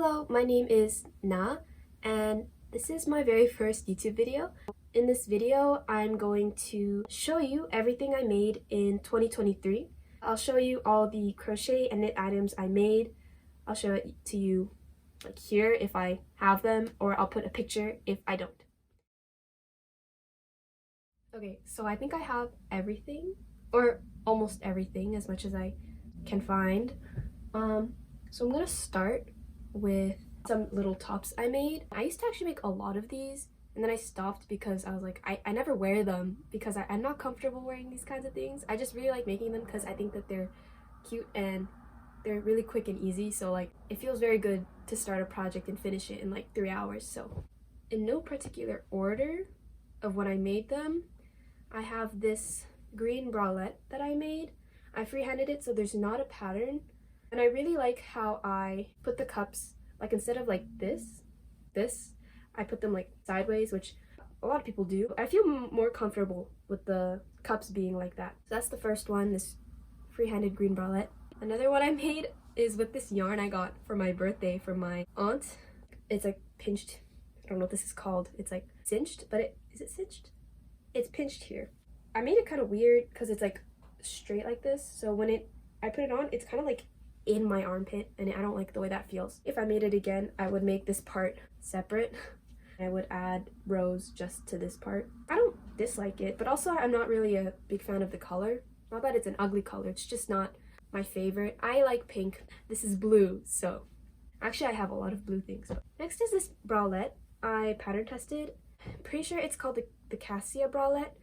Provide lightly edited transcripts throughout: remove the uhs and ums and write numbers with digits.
Hello, my name is Na, and this is my very first YouTube video. In this video, I'm going to show you everything I made in 2023. I'll show you all the crochet and knit items I made. I'll show it to you like here if I have them, or I'll put a picture if I don't. Okay, so I think I have everything, or almost everything, as much as I can find. So I'm gonna start with some little tops I made. I used to actually make a lot of these, and then I stopped because I was like, I never wear them because I'm not comfortable wearing these kinds of things. I just really like making them because I think that they're cute and they're really quick and easy, so like it feels very good to start a project and finish it in like 3 hours. So in no particular order of when I made them, I have this green bralette that I made. I freehanded it, so there's not a pattern. And I really like how I put the cups, like instead of like this, I put them like sideways, which a lot of people do. I feel more comfortable with the cups being like that. So that's the first one, this free-handed green bralette. Another one I made is with this yarn I got for my birthday from my aunt. It's like pinched, I don't know what this is called. It's like cinched, but is it cinched? It's pinched here. I made it kind of weird because it's like straight like this. So when I put it on, it's kind of like in my armpit, and I don't like the way that feels. If I made it again, I would make this part separate. I would add rows just to this part. I don't dislike it, but also I'm not really a big fan of the color. Not that it's an ugly color, it's just not my favorite. I like pink. This is blue, so actually I have a lot of blue things. Next is this bralette I pattern tested. I'm pretty sure it's called the Cassia bralette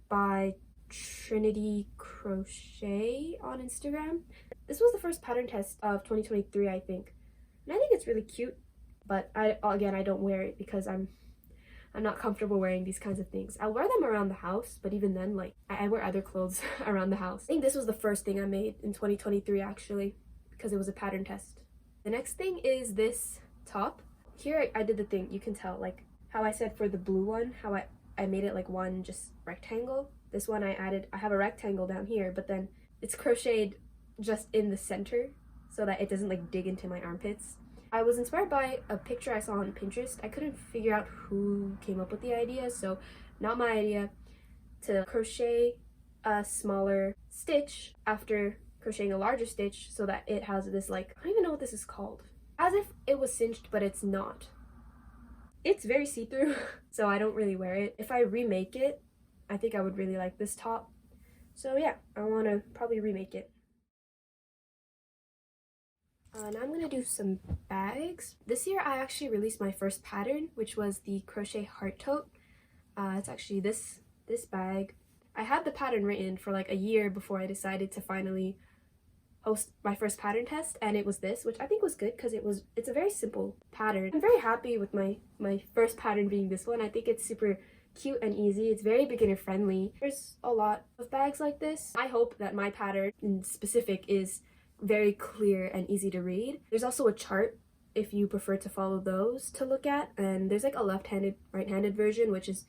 by Trinity Crochet on Instagram. This was the first pattern test of 2023, I think, and I think it's really cute, but I don't wear it because I'm not comfortable wearing these kinds of things. I'll wear them around the house, but even then, like, I wear other clothes around the house. I think this was the first thing I made in 2023 actually, because it was a pattern test. The next thing is this top. Here I did the thing, you can tell, like how I said for the blue one, how I made it like one just rectangle. This one I have a rectangle down here, but then it's crocheted just in the center so that it doesn't like dig into my armpits. I was inspired by a picture I saw on Pinterest. I couldn't figure out who came up with the idea, so not my idea, to crochet a smaller stitch after crocheting a larger stitch so that it has this, like, I don't even know what this is called. As if it was cinched, but it's not. It's very see-through, so I don't really wear it. If I remake it, I think I would really like this top. So yeah, I want to probably remake it. Now I'm going to do some bags. This year I actually released my first pattern, which was the crochet heart tote. It's actually this bag. I had the pattern written for like a year before I decided to finally host my first pattern test, and it was this, which I think was good because it's a very simple pattern. I'm very happy with my first pattern being this one. I think it's super cute and easy. It's very beginner friendly. There's a lot of bags like this. I hope that my pattern in specific is very clear and easy to read. There's also a chart if you prefer to follow those to look at, and there's like a left-handed, right-handed version, which is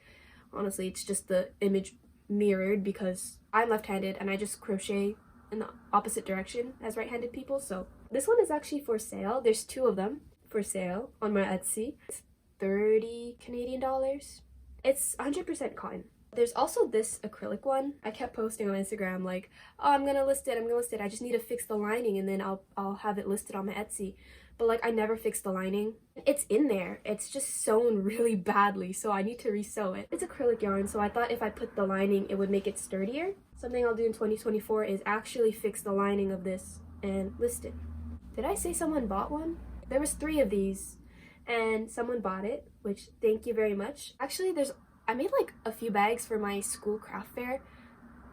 honestly, it's just the image mirrored because I'm left-handed and I just crochet in the opposite direction as right-handed people. So this one is actually for sale. There's 2 of them for sale on my Etsy. It's 30 Canadian dollars. It's 100% cotton. There's also this acrylic one. I kept posting on Instagram like, oh, I'm gonna list it. I just need to fix the lining and then I'll have it listed on my Etsy. But like, I never fixed the lining. It's in there. It's just sewn really badly, so I need to re-sew it. It's acrylic yarn, so I thought if I put the lining, it would make it sturdier. Something I'll do in 2024 is actually fix the lining of this and list it. Did I say someone bought one? There was 3 of these, and someone bought it, which thank you very much. Actually, I made like a few bags for my school craft fair,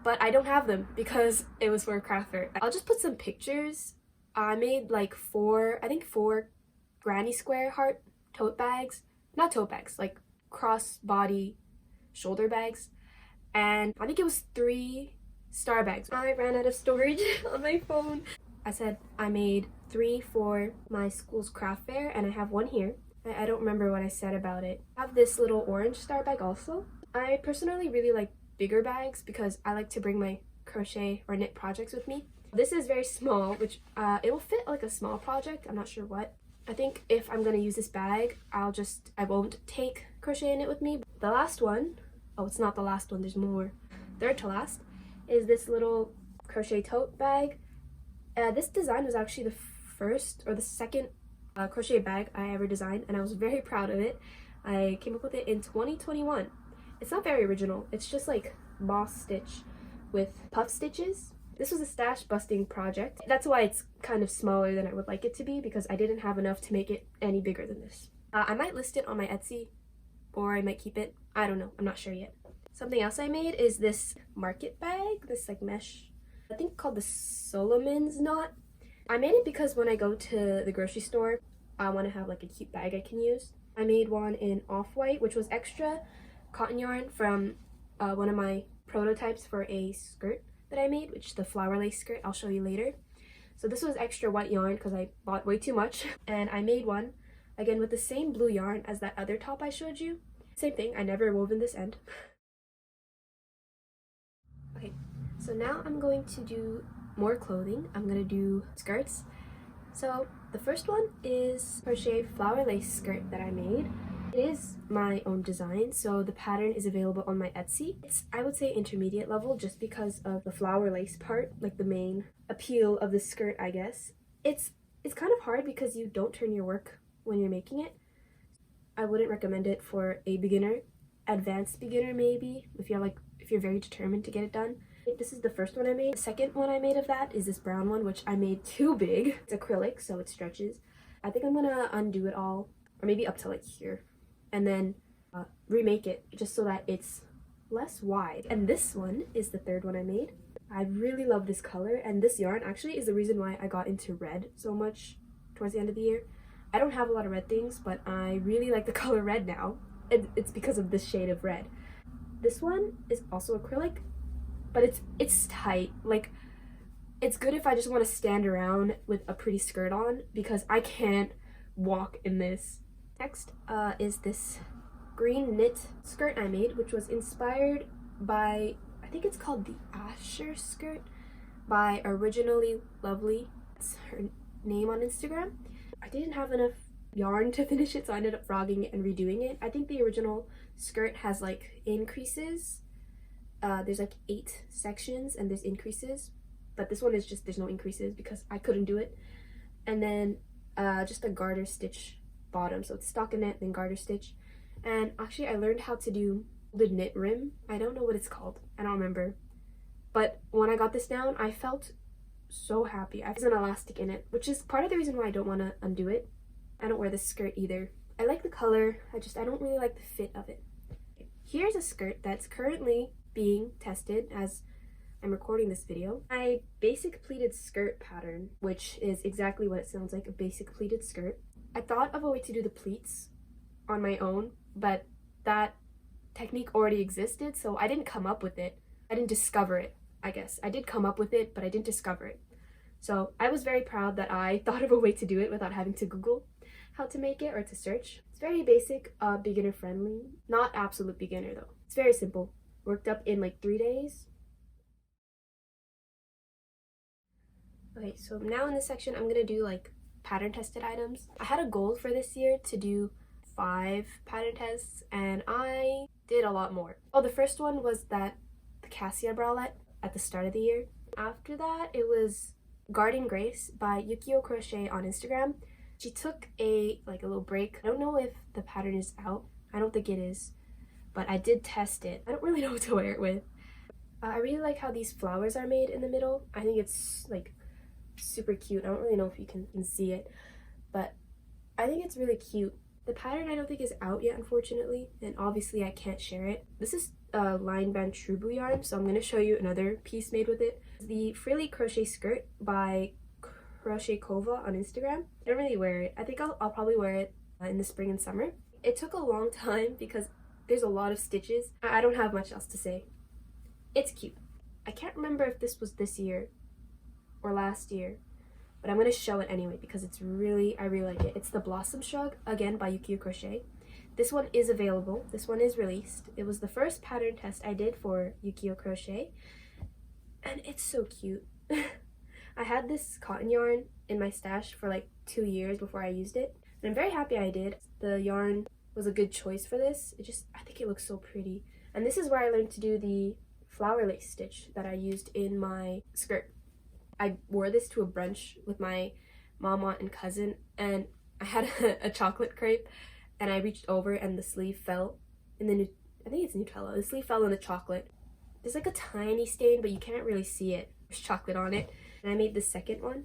but I don't have them because it was for a craft fair. I'll just put some pictures. I made like 4 granny square heart tote bags. Not tote bags, like cross-body shoulder bags. And I think it was 3 star bags. I ran out of storage on my phone. I said I made 3 for my school's craft fair, and I have 1 here. I don't remember what I said about it. I have this little orange star bag also. I personally really like bigger bags because I like to bring my crochet or knit projects with me. This is very small, which it will fit like a small project. I'm not sure what. I think if I'm gonna use this bag, I won't take Crochet Knit with me. The last one, oh, it's not the last one, there's more. Third to last is this little crochet tote bag. This design was actually the first or the second crochet bag I ever designed, and I was very proud of it. I came up with it in 2021. It's not very original. It's just like moss stitch with puff stitches. This was a stash busting project. That's why it's kind of smaller than I would like it to be, because I didn't have enough to make it any bigger than this. I might list it on my Etsy, or I might keep it. I don't know. I'm not sure yet. Something else I made is this market bag, this like mesh, I think called the Solomon's knot. I made it because when I go to the grocery store, I want to have like a cute bag I can use. I made one in off-white, which was extra cotton yarn from one of my prototypes for a skirt that I made, which is the flower lace skirt. I'll show you later. So this was extra white yarn because I bought way too much, and I made one again with the same blue yarn as that other top I showed you. Same thing, I never woven this end. Okay, so now I'm going to do more clothing. I'm gonna do skirts. So the first one is crochet flower lace skirt that I made. It is my own design, so the pattern is available on my Etsy. It's, I would say, intermediate level just because of the flower lace part, like the main appeal of the skirt, I guess. It's kind of hard because you don't turn your work when you're making it. I wouldn't recommend it for a beginner, advanced beginner maybe, if you're very determined to get it done. This is the first one I made. The second one I made of that is this brown one, which I made too big. It's acrylic, so it stretches. I think I'm gonna undo it all, or maybe up to like here, and then remake it just so that it's less wide. And this one is the third one I made. I really love this color, and this yarn actually is the reason why I got into red so much towards the end of the year. I don't have a lot of red things, but I really like the color red now. It's because of this shade of red. This one is also acrylic, but it's tight. Like, it's good if I just want to stand around with a pretty skirt on, because I can't walk in this. Next is this green knit skirt I made, which was inspired by, I think it's called the Asher skirt by Originally Lovely. That's her name on Instagram. I didn't have enough yarn to finish it, so I ended up frogging it and redoing it. I think the original skirt has like increases. There's like 8 sections and there's increases, but this one is just, there's no increases because I couldn't do it. And then just a garter stitch bottom, so it's stockinette then garter stitch. And actually I learned how to do the knit rim. I don't know what it's called, I don't remember, but when I got this down I felt so happy. There's an elastic in it, which is part of the reason why I don't want to undo it. I don't wear this skirt either. I like the color, I don't really like the fit of it. Here's a skirt that's currently being tested as I'm recording this video. My basic pleated skirt pattern, which is exactly what it sounds like, a basic pleated skirt. I thought of a way to do the pleats on my own, but that technique already existed, so I didn't come up with it. I didn't discover it, I guess. I did come up with it, but I didn't discover it. So I was very proud that I thought of a way to do it without having to Google how to make it or to search. It's very basic, beginner friendly. Not absolute beginner though. It's very simple. Worked up in like 3 days. Okay, so now in this section I'm gonna do like pattern tested items. I had a goal for this year to do 5 pattern tests, and I did a lot more. Oh, the first one was the Cassia bralette at the start of the year. After that, it was Guarding Grace by Yukio Crochet on Instagram. She took a little break. I don't know if the pattern is out. I don't think it is, but I did test it. I don't really know what to wear it with. I really like how these flowers are made in the middle. I think it's like super cute. I don't really know if you can see it, but I think it's really cute. The pattern I don't think is out yet, unfortunately, and obviously I can't share it. This is line band Trubu yarn, so I'm going to show you another piece made with it. The Frilly Crochet Skirt by Crochet Kova on Instagram. I don't really wear it. I think I'll probably wear it in the spring and summer. It took a long time because there's a lot of stitches. I don't have much else to say. It's cute. I can't remember if this was this year or last year, but I'm going to show it anyway because I really like it. It's the Blossom Shrug, again by Yukio Crochet. This one is available. This one is released. It was the first pattern test I did for Yukio Crochet, and it's so cute. I had this cotton yarn in my stash for like 2 years before I used it, and I'm very happy I did. The yarn was a good choice for this. I think it looks so pretty. And this is where I learned to do the flower lace stitch that I used in my skirt. I wore this to a brunch with my mom, aunt, and cousin, and I had a chocolate crepe, and I reached over and the sleeve fell in the I think it's Nutella. The sleeve fell in the chocolate. There's like a tiny stain, but you can't really see it. There's chocolate on it. And I made the second one.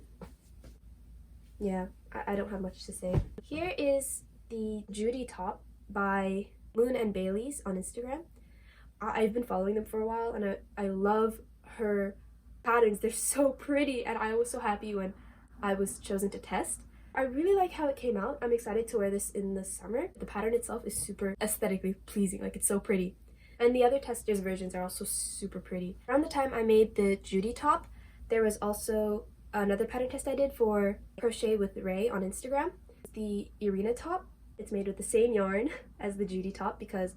Yeah, I don't have much to say. Here is the Judy top by Moon and Bailey's on Instagram. I've been following them for a while, and I love her patterns. They're so pretty, and I was so happy when I was chosen to test. I really like how it came out. I'm excited to wear this in the summer. The pattern itself is super aesthetically pleasing, like it's so pretty. And the other testers versions are also super pretty. Around the time I made the Judy top, there was also another pattern test I did for Crochet with Ray on Instagram. The Irina top. It's made with the same yarn as the Judy top because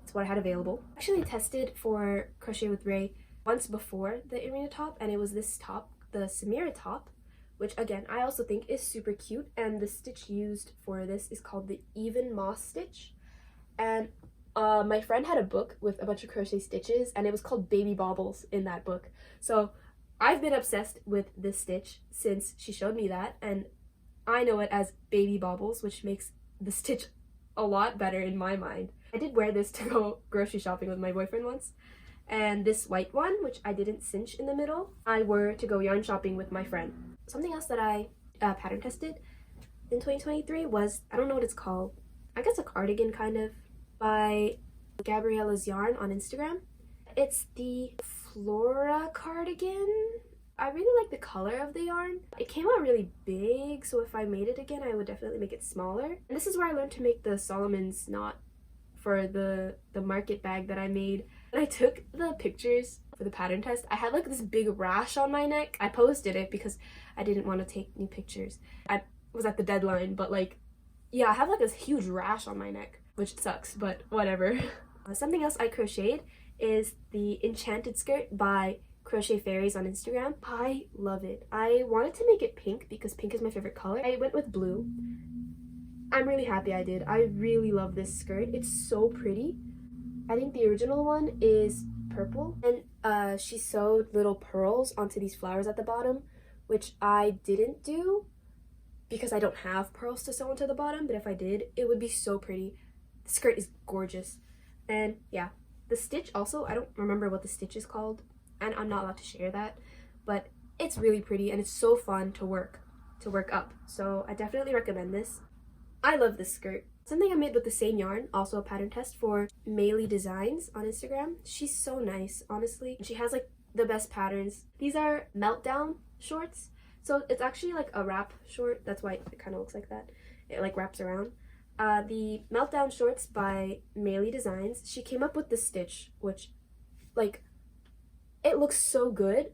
it's what I had available. I actually tested for Crochet with Ray once before the Irina top, and it was this top, the Samira top, which again I also think is super cute, and the stitch used for this is called the Even Moss stitch. And my friend had a book with a bunch of crochet stitches, and it was called Baby Baubles in that book. So I've been obsessed with this stitch since she showed me that, and I know it as Baby Baubles, which makes the stitch a lot better in my mind. I did wear this to go grocery shopping with my boyfriend once, and this white one, which I didn't cinch in the middle, I wore to go yarn shopping with my friend. Something else that I pattern tested in 2023 was, I don't know what it's called, I guess a cardigan kind of, by Gabriella's Yarn on Instagram. It's the Flora cardigan. I really like the color of the yarn. It came out really big, so if I made it again, I would definitely make it smaller. And this is where I learned to make the Solomon's knot for the market bag that I made. When I took the pictures for the pattern test, I had like this big rash on my neck. I posted it because I didn't want to take new pictures. I was at the deadline, but like, yeah, I have like this huge rash on my neck, which sucks, but whatever. Something else I crocheted is the Enchanted skirt by Crochet Fairies on Instagram. I love it. I wanted to make it pink because pink is my favorite color. I went with blue. I'm really happy I did. I really love this skirt. It's so pretty. I think the original one is purple, and she sewed little pearls onto these flowers at the bottom, which I didn't do because I don't have pearls to sew onto the bottom, but if I did, it would be so pretty. The skirt is gorgeous. And yeah, the stitch also, I don't remember what the stitch is called, and I'm not allowed to share that, but it's really pretty and it's so fun to work up. So I definitely recommend this. I love this skirt. Something I made with the same yarn, also a pattern test for Maylee Designs on Instagram. She's so nice, honestly. She has like the best patterns. These are meltdown shorts. So it's actually like a wrap short. That's why it kind of looks like that. It like wraps around. The meltdown shorts by Maylee Designs. She came up with this stitch, which like, it looks so good.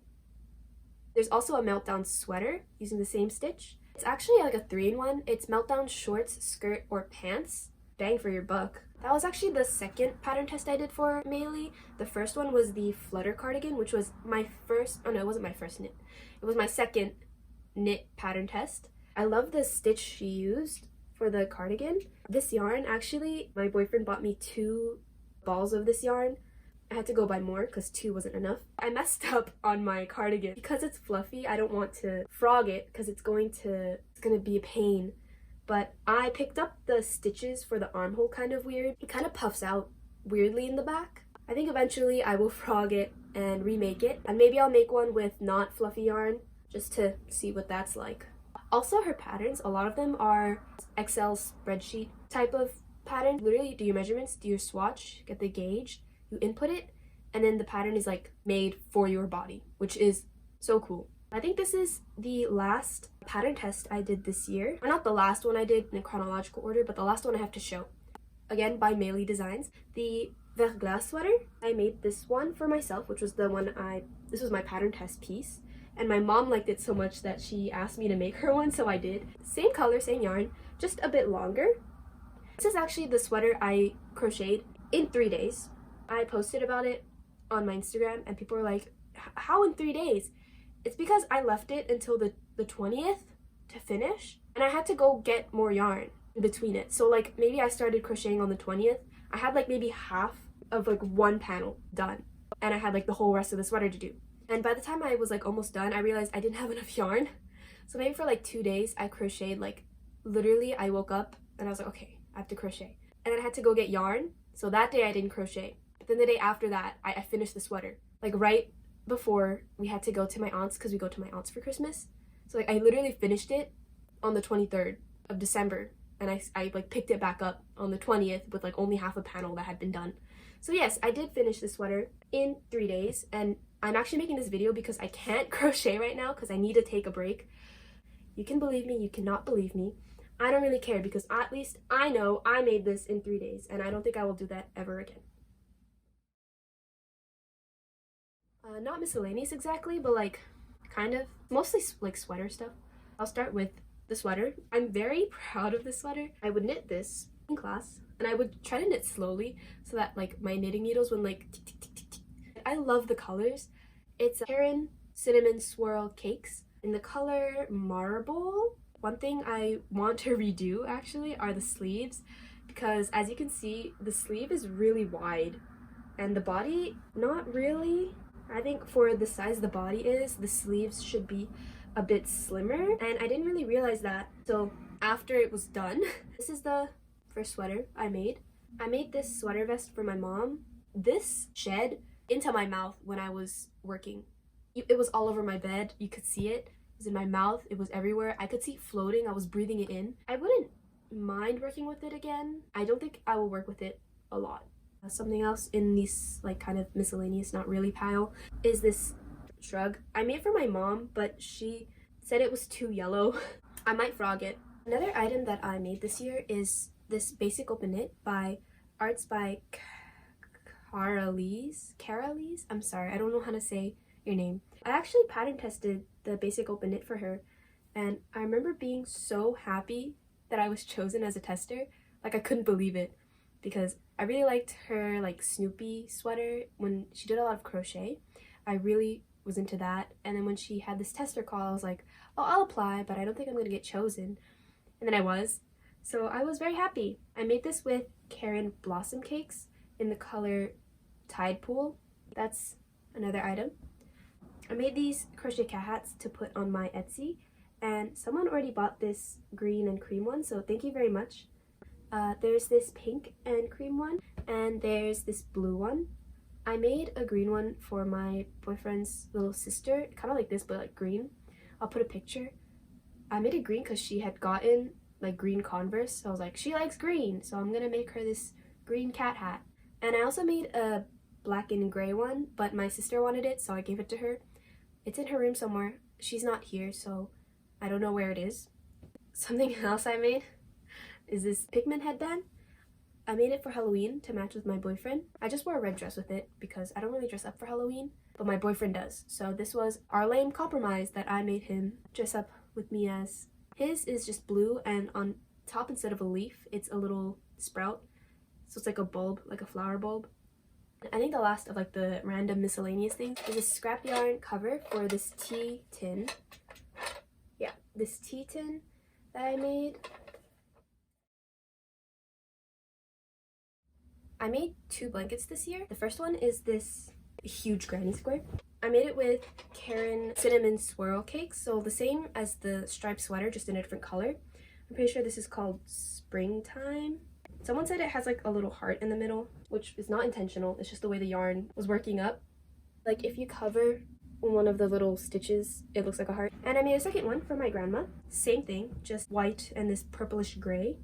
There's also a meltdown sweater using the same stitch. It's actually like a 3-in-1. It's meltdown shorts, skirt, or pants. Bang for your buck. That was actually the second pattern test I did for Maylee. The first one was the flutter cardigan, which was my first, oh no, it wasn't my first knit. It was my second knit pattern test. I love the stitch she used for the cardigan. This yarn, actually, my boyfriend bought me 2 balls of this yarn. I had to go buy more because 2 wasn't enough. I messed up on my cardigan. Because it's fluffy, I don't want to frog it because it's gonna be a pain. But I picked up the stitches for the armhole kind of weird. It kind of puffs out weirdly in the back. I think eventually I will frog it and remake it. And maybe I'll make one with not fluffy yarn just to see what that's like. Also, her patterns, a lot of them are Excel spreadsheet type of pattern. Literally do your measurements, do your swatch, get the gauge, you input it, and then the pattern is like made for your body, which is so cool. I think this is the last pattern test I did this year. Or not the last one I did in a chronological order, but the last one I have to show. Again, by Maylee Designs. The Verglas sweater. I made this one for myself, which was the one this was my pattern test piece. And my mom liked it so much that she asked me to make her one, so I did. Same color, same yarn, just a bit longer. This is actually the sweater I crocheted in 3 days. I posted about it on my Instagram and people were like, how in 3 days? It's because I left it until the 20th to finish, and I had to go get more yarn in between it. So like maybe I started crocheting on the 20th. I had like maybe half of like one panel done, and I had like the whole rest of the sweater to do. And by the time I was like almost done, I realized I didn't have enough yarn. So maybe for like 2 days I crocheted, like literally I woke up and I was like, okay, I have to crochet. And then I had to go get yarn. So that day I didn't crochet. But then the day after that, I finished the sweater. Like right before we had to go to my aunt's, because we go to my aunt's for Christmas. So like I literally finished it on the 23rd of December. And I like picked it back up on the 20th with like only half a panel that had been done. So yes, I did finish the sweater in 3 days, and I'm actually making this video because I can't crochet right now because I need to take a break. You can believe me, you cannot believe me. I don't really care because at least I know I made this in 3 days, and I don't think I will do that ever again. Not miscellaneous exactly, but like kind of mostly like sweater stuff. I'll start with the sweater. I'm very proud of this sweater. I would knit this in class, and I would try to knit slowly so that like my knitting needles would like tick, tick, tick, tick, tick. I love the colors. It's Karen Cinnamon Swirl Cakes in the color Marble. One thing I want to redo actually are the sleeves, because as you can see, the sleeve is really wide and the body not really. I think for the size the body is, the sleeves should be a bit slimmer, and I didn't really realize that so after it was done. This is the first sweater I made. I made this sweater vest for my mom. This shed into my mouth when I was working. It was all over my bed. You could see it. It was in my mouth. It was everywhere. I could see it floating. I was breathing it in. I wouldn't mind working with it again. I don't think I will work with it a lot. Something else in these like kind of miscellaneous, not really pile, is this shrug. I made it for my mom, but she said it was too yellow. I might frog it. Another item that I made this year is this basic open knit by Arts by Carolise. I'm sorry, I don't know how to say your name. I actually pattern tested the basic open knit for her, and I remember being so happy that I was chosen as a tester. Like I couldn't believe it, because I really liked her like Snoopy sweater when she did a lot of crochet. I really was into that, and then when she had this tester call, I was like, oh, I'll apply, but I don't think I'm gonna get chosen. And then I was. So I was very happy. I made this with Karen Blossom Cakes in the color Tide Pool. That's another item. I made these crochet cat hats to put on my Etsy, and someone already bought this green and cream one, so thank you very much. There's this pink and cream one, and there's this blue one. I made a green one for my boyfriend's little sister, kind of like this, but like green. I'll put a picture. I made it green because she had gotten like green Converse, so I was like, she likes green, so I'm gonna make her this green cat hat. And I also made a black and gray one, but my sister wanted it, so I gave it to her. It's in her room somewhere. She's not here, so I don't know where it is. Something else I made is this pigment headband. I made it for Halloween to match with my boyfriend. I just wore a red dress with it because I don't really dress up for Halloween, but my boyfriend does. So this was our lame compromise that I made him dress up with me as. His is just blue, and on top, instead of a leaf, it's a little sprout. So it's like a bulb, like a flower bulb. I think the last of like the random miscellaneous things is a scrap yarn cover for this tea tin. Yeah, this tea tin that I made. I made 2 blankets this year. The first one is this huge granny square. I made it with Karen Cinnamon Swirl Cakes, so the same as the striped sweater, just in a different color. I'm pretty sure this is called Springtime. Someone said it has like a little heart in the middle, which is not intentional. It's just the way the yarn was working up. Like if you cover one of the little stitches, it looks like a heart. And I made a second one for my grandma. Same thing, just white and this purplish gray.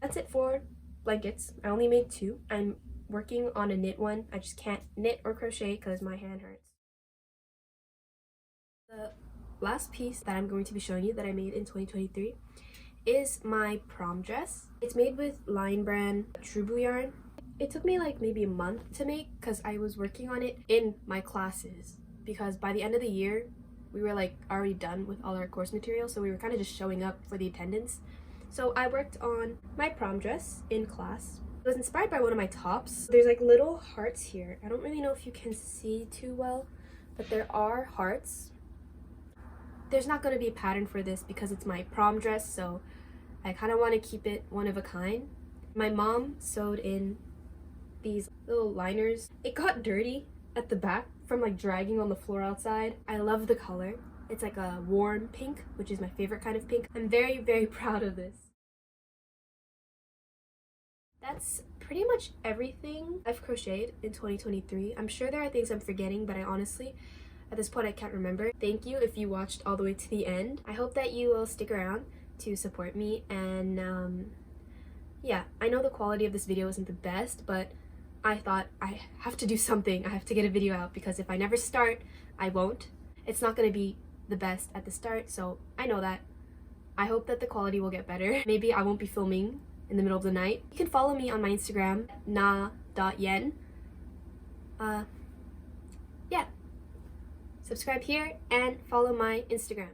That's it for blankets. I only made 2. I'm working on a knit one. I just can't knit or crochet because my hand hurts. The last piece that I'm going to be showing you that I made in 2023 is my prom dress. It's made with Lion Brand Trubu yarn. It took me like maybe a month to make because I was working on it in my classes, because by the end of the year we were like already done with all our course material, so we were kind of just showing up for the attendance. So I worked on my prom dress in class. It was inspired by one of my tops. There's like little hearts here. I don't really know if you can see too well, but there are hearts. there's not going to be a pattern for this because it's my prom dress, so I kind of want to keep it one of a kind. My mom sewed in these little liners. It got dirty at the back from like dragging on the floor outside. I love the color. It's like a warm pink, which is my favorite kind of pink. I'm very, very proud of this. That's pretty much everything I've crocheted in 2023. I'm sure there are things I'm forgetting, but I honestly, at this point, I can't remember. Thank you if you watched all the way to the end. I hope that you will stick around to support me, and yeah, I know the quality of this video isn't the best, but I thought I have to do something. I have to get a video out because if I never start, I won't. It's not going to be the best at the start, so I know that. I hope that the quality will get better. Maybe I won't be filming in the middle of the night. You can follow me on my Instagram, na.yen. Yeah. Subscribe here and follow my Instagram.